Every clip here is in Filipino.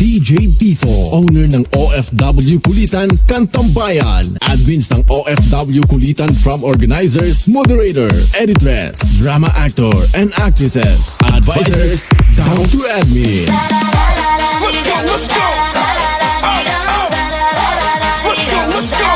DJ Piso, owner ng OFW Kulitan, Kantambayan. Admins ng OFW Kulitan from organizers, moderator, editress, drama actor, and actresses. Advisors, down to admin. Let's go, let's go! Let's go, let's go!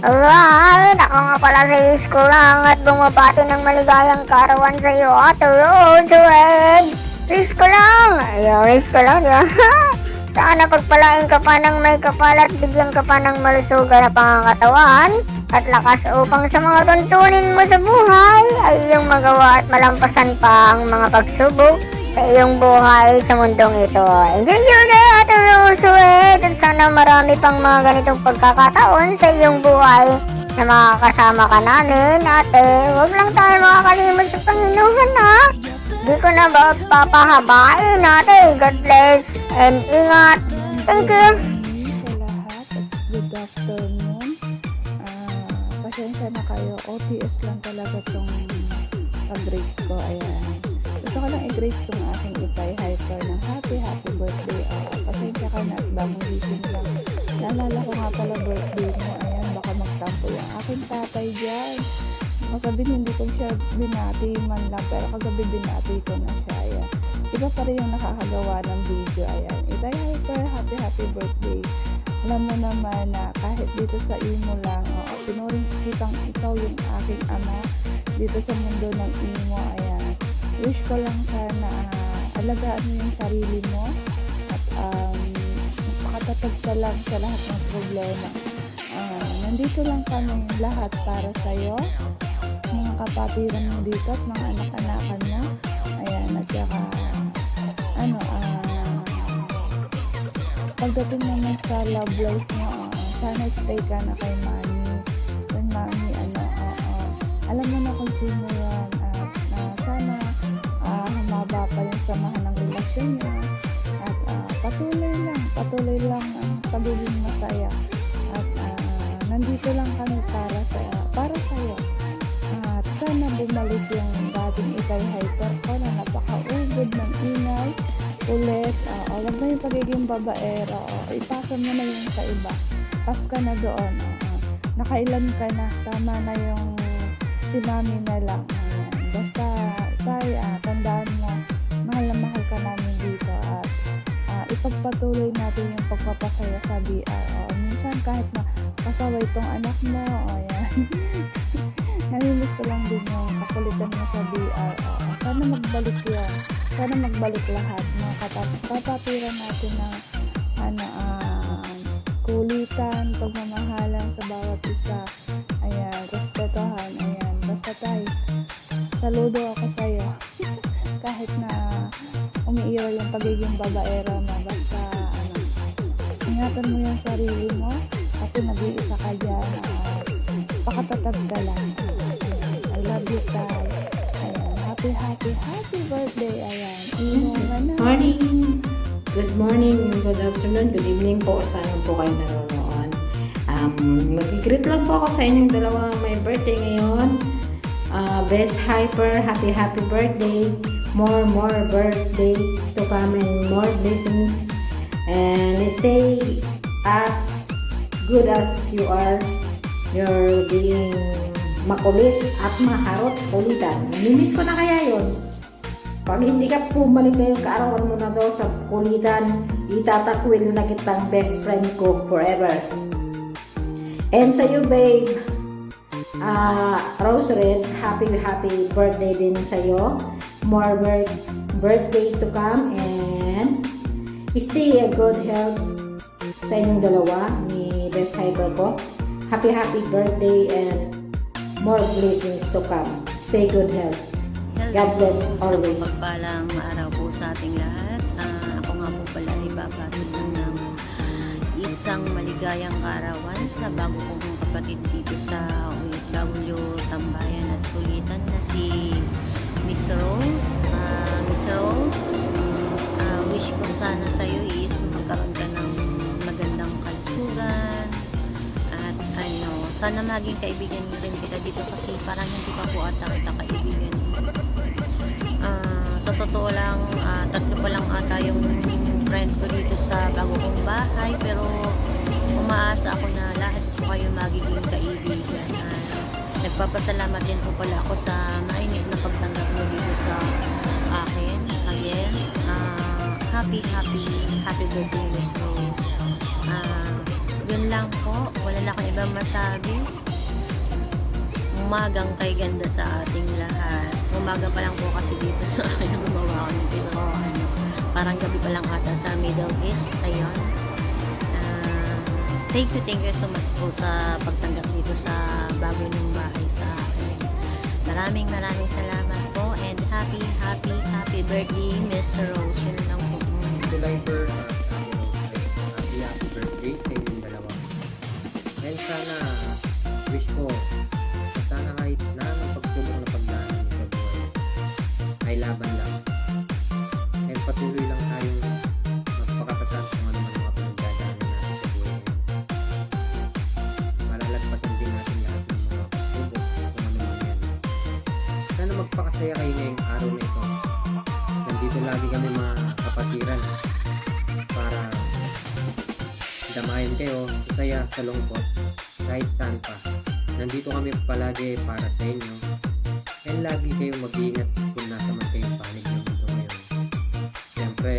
Alright, ako nga pala sa school lang at bumabati ng maligayang karawan sa iyo, Ate Rose, Red. Risk ko lang. Ayaw, risk ko lang. Sana pagpalain ka pa ng may kapal at bigyan ka pa ng malusugan na pangangatawan at lakas upang sa mga tuntunin mo sa buhay ay iyong magawa at malampasan pa ang mga pagsubok sa iyong buhay sa mundong ito. Enjoy your day, Ate Rose, Red. At sana marami pang mga ganitong pagkakataon sa iyong buhay na makakasama ka namin, ate. Huwag lang tayo makakalimot sa Panginoon, ha? Di ko na ba papahabain, ate. God bless and ingat. Thank you. Sa lahat at good afternoon. Pasensya na kayo. OTS lang talaga tong pag-grade ko. Ayan. Gusto ko lang i-grade tong aking Itay Hyper ng happy birthday. Pasensya ka na at bagong gising lang. Naalala ko nga pala birthday mo. Ayan, baka magtampo yung aking tatay dyan. Kagabi hindi ko siya binati man lang, pero kagabi binati ko na siya. Ayan. Iba pa rin yung nakakagawa ng video. Ayan. Itay Hyper, happy birthday. Alam mo naman na kahit dito sa imo lang, pinuring kitang ikaw yung aking ama dito sa mundo ng imo. Ayan. Wish ko lang sana alagaan mo yung sarili mo at makatatag ka lang sa lahat ng problema. Nandito lang kami lahat para sa'yo, mga kapatiran mo dito at mga anak-anakan mo. Ayan, at saka pagdating naman sa love life mo, sana stay ka na kay Mami. Kay Mami, alam mo na kung sino yan. Sana humaba pa yung samahan ng relasyon niya. At patuloy lang ang pagiging masaya. At nandito lang kami para sa'yo. At sana bumalik yung dating Itay Hyper ko na napaka-ugod ng ingay ulit. Wag na yung pagiging babaero. Ipasa mo na yung sa iba. Pas ka na doon. Nakailan ka na. Tama na yung si Mami na lang. Basta tandaan mo, mahal na mahal ka namin dito at ipagpatuloy natin yung pagpapasaya sa BR. Minsan kahit na kasaway itong anak mo, ayan. Namimiss ko lang din yung kakulitan mo sa BR. Sana magbalik yun. Sana magbalik lahat. Kapatiran natin ng kulitan, pagmamahalan sa bawat isa. Ayan, respetohan. Ayan, basta tayo. Saludo ako sa'yo. Kahit na umiiwa yung pagiging babaero mo, basta ingatan mo yung sarili mo kasi nag-iisa ka dyan. Pakatatag ka lang. I love you, Tay. Ayan, happy birthday. Ayan, inuman na. Morning! Good morning, good afternoon, good evening po. Saan po kayo naroon? Mag-greet lang po ako sa inyong dalawa may birthday ngayon. Best Hyper, happy birthday. More birthdays to come and more blessings. And stay as good as you are. You're being makulit at maharot kulitan. Nimiss ko na kaya yun. Pag hindi ka pumalik ngayong kaarawan mo na daw sa kulitan, itatakwil na kitang best friend ko forever. And sa iyo, babe, Rose Red, happy birthday din sa'yo. More birthday to come and stay a good health sa inyong dalawa ni Best Hyper ko. Happy birthday and more blessings to come. Stay good health. God bless always. Pagpalang araw po sa ating lahat. Ako nga po pala ay babati ng isang maligayang kaarawan sa bago kong kapatid dito sa OFW Tambayan at Kulitan na si Miss Rose. Miss Rose, wish ko sana sa'yo is magkaroon ka ng magandang kalusugan at sana maging kaibigan rin kita dito kasi parang hindi pa po ata kita kaibigan. Sa totoo lang, tatlo pa lang ata yung friend ko dito sa bago kong bahay pero umaasa ako na lahat po kayo magiging kaibigan. Nagpapasalamat din po pala ako sa mainit na pagtanggap mo dito sa akin. Again, happy birthday, Miss Rose. Yun lang po, wala na akong ibang masabi. Umagang kay ganda sa ating lahat. Umaga pa lang po kasi dito sa akin gumawa ko ng pero parang gabi pa lang ata sa Middle East. Ayun. Thank you so much po sa pagtanggap dito sa bago ng bahay sa akin. Maraming salamat po and happy birthday, Miss Rose. Yun lang po. July 1st, happy birthday sa inyong dalawa. And sana, wish ko, sana kahit na anong pagsubok na pagdaanan niyo sa buhay, ay laban lang. And patuloy lang tayong magpakatatag kung ano man mga pinagdadaanan natin sa buhay ngayon. Malalagpasan din natin lahat ng mga pagsubok kung ano man yan. Sana magpakasaya kayo ngayong araw na ito. Nandito lagi kami mga kapatiran para damayan kayo sa saya, sa lungkot, kahit saan pa. Nandito kami palagi para sa inyo and lagi kayong mag-iingat kung nasa man kayong panig ng mundo ngayon. Siyempre,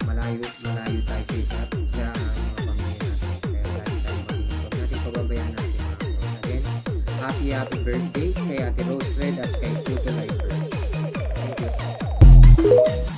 malayo tayo sa isa't isa mga pamilya natin. Kaya lagi tayong mag-iingat. Huwag natin pababayaan natin mga kapatid. Again, happy birthday kay Ate Rose Red at kay Tuto Lifer. Thank you.